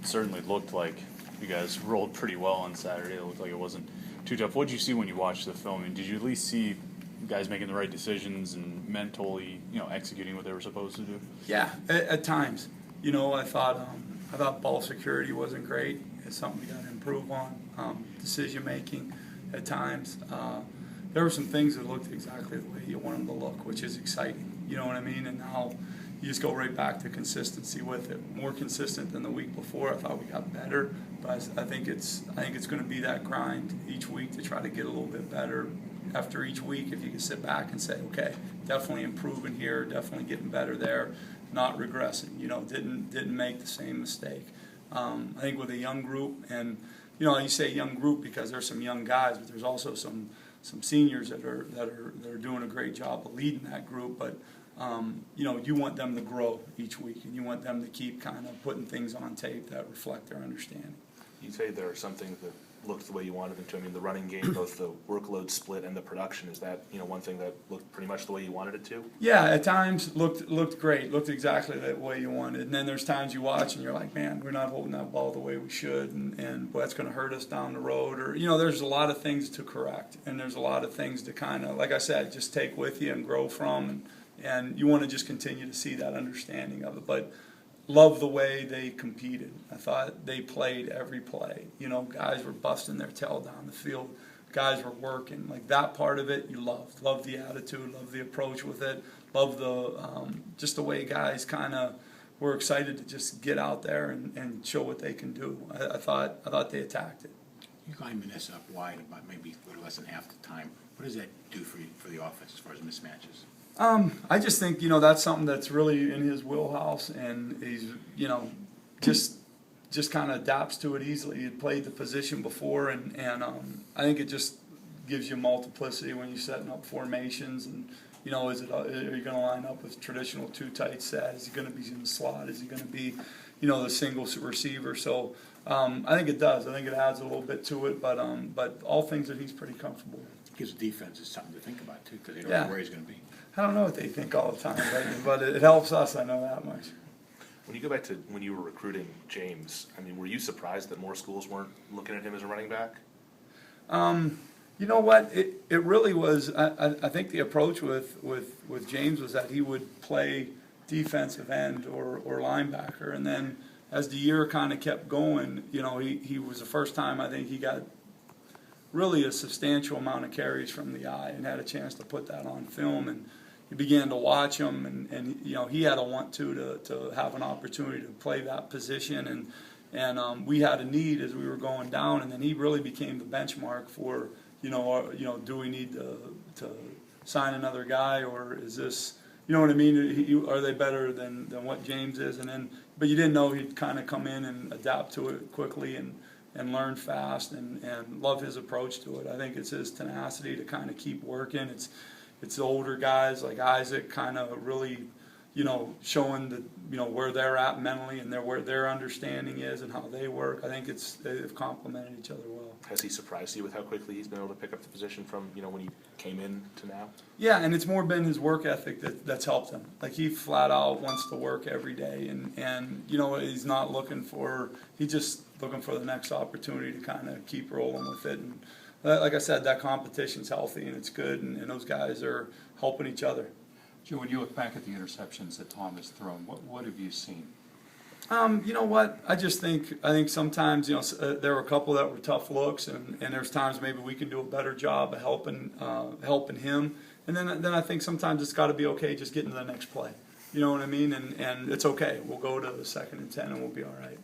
certainly looked like you guys rolled pretty well on Saturday. It looked like it wasn't too tough. What did you see when you watched the film? And did you at least see guys making the right decisions and mentally, executing what they were supposed to do? Yeah, at times. I thought ball security wasn't great. It's something we got to improve on. Decision making at times. There were some things that looked exactly the way you want them to look, which is exciting. You know what I mean? And now you just go right back to consistency with it. More consistent than the week before. I thought we got better, but I think it's going to be that grind each week to try to get a little bit better. After each week, if you can sit back and say, okay, definitely improving here, definitely getting better there, not regressing. Didn't make the same mistake. I think with a young group, and you say young group because there's some young guys, but there's also some seniors that are doing a great job of leading that group. But you want them to grow each week, and you want them to keep kind of putting things on tape that reflect their understanding. You say there are some things that looked the way you wanted them to. I mean, the running game, both the workload split and the production, is that one thing that looked pretty much the way you wanted it to? Yeah, at times looked great, looked exactly the way you wanted. And then there's times you watch and you're like, man, we're not holding that ball the way we should, and boy, that's going to hurt us down the road. Or there's a lot of things to correct, and there's a lot of things to kind of, like I said, just take with you and grow from, and you want to just continue to see that understanding of it. But love the way they competed. I thought they played every play. Guys were busting their tail down the field. Guys were working. Like that part of it, you loved. Loved the attitude, loved the approach with it. Loved the just the way guys kind of were excited to just get out there and show what they can do. I thought they attacked it. You line Vanessa up wide about maybe a little less than half the time. What does that do for the offense as far as mismatches? I just think that's something that's really in his wheelhouse, and he's just kind of adapts to it easily. He had played the position before, and I think it just gives you multiplicity when you're setting up formations. And are you going to line up with traditional two tight set? Is he going to be in the slot? Is he going to be the single receiver? So I think it does. I think it adds a little bit to it, but all things that he's pretty comfortable with. Gives the defense something to think about too, because they don't know where he's going to be. I don't know what they think all the time, but it helps us, I know that much. When you go back to when you were recruiting James, I mean, were you surprised that more schools weren't looking at him as a running back? You know what? It really was. I think the approach with James was that he would play defensive end or linebacker, and then as the year kind of kept going, he was the first time I think he got really a substantial amount of carries from the eye and had a chance to put that on film, and you began to watch him, and he had a want to have an opportunity to play that position, and we had a need as we were going down, and then he really became the benchmark for do we need to sign another guy, or is this what I mean? Are they better than what James is? But you didn't know he'd kind of come in and adapt to it quickly and learn fast, and love his approach to it. I think it's his tenacity to kind of keep working. It's the older guys like Isaac kind of really, showing where they're at mentally and where their understanding is and how they work. I think they've complemented each other well. Has he surprised you with how quickly he's been able to pick up the position from when he came in to now? Yeah, and it's more been his work ethic that's helped him. Like he flat out wants to work every day, and he's not he's just looking for the next opportunity to kind of keep rolling with it. And like I said, that competition's healthy and it's good, and those guys are helping each other. Joe, when you look back at the interceptions that Tom has thrown, what have you seen? You know what? I think sometimes there were a couple that were tough looks, and there's times maybe we can do a better job of helping him. And then I think sometimes it's got to be okay just getting to the next play. You know what I mean? And it's okay. We'll go to the 2nd and 10 and we'll be all right.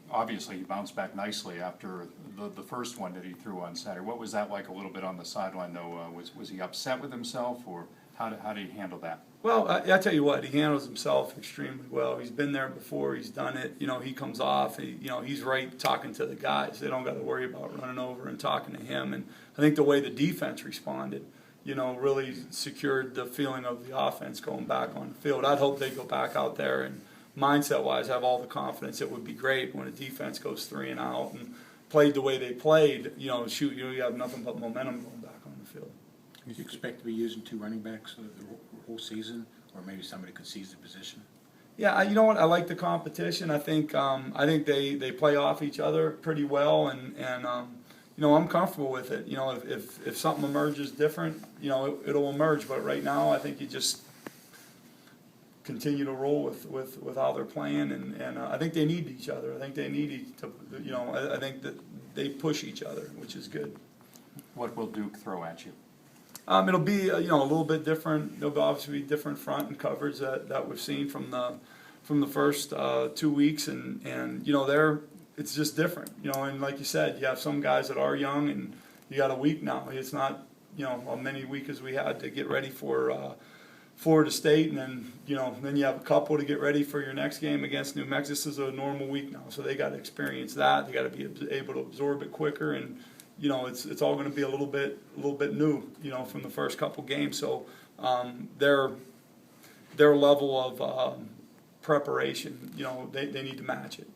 Obviously, he bounced back nicely after the first one that he threw on Saturday. What was that like a little bit on the sideline, though? Was he upset with himself, or how did he handle that? Well, I tell you what, he handles himself extremely well. He's been there before. He's done it. He comes off. He's right talking to the guys. They don't got to worry about running over and talking to him. And I think the way the defense responded, really secured the feeling of the offense going back on the field. I'd hope they go back out there and mindset-wise have all the confidence. It would be great when a defense goes 3 and out and played the way they played. You have nothing but momentum going back on the field. Do you expect to be using 2 running backs the whole season, or maybe somebody could seize the position? Yeah, you know what? I like the competition. I think they play off each other pretty well, and you know, I'm comfortable with it. You know, if something emerges different, you know, it'll emerge. But right now, I think you just continue to roll with how they're playing, and I think they need each other. I think they need you know, I think that they push each other, which is good. What will Duke throw at you? It'll be you know, a little bit different. There'll obviously be different front and coverage that we've seen from the first 2 weeks, and you know, it's just different. You know, and like you said, you have some guys that are young, and you got a week now. It's not, you know, a mini week as we had to get ready for Florida State, and then you know, then you have a couple to get ready for your next game against New Mexico. This is a normal week now, so they got to experience that. They got to be able to absorb it quicker, and you know, it's all going to be a little bit new, you know, from the first couple games. So their level of preparation, you know, they need to match it.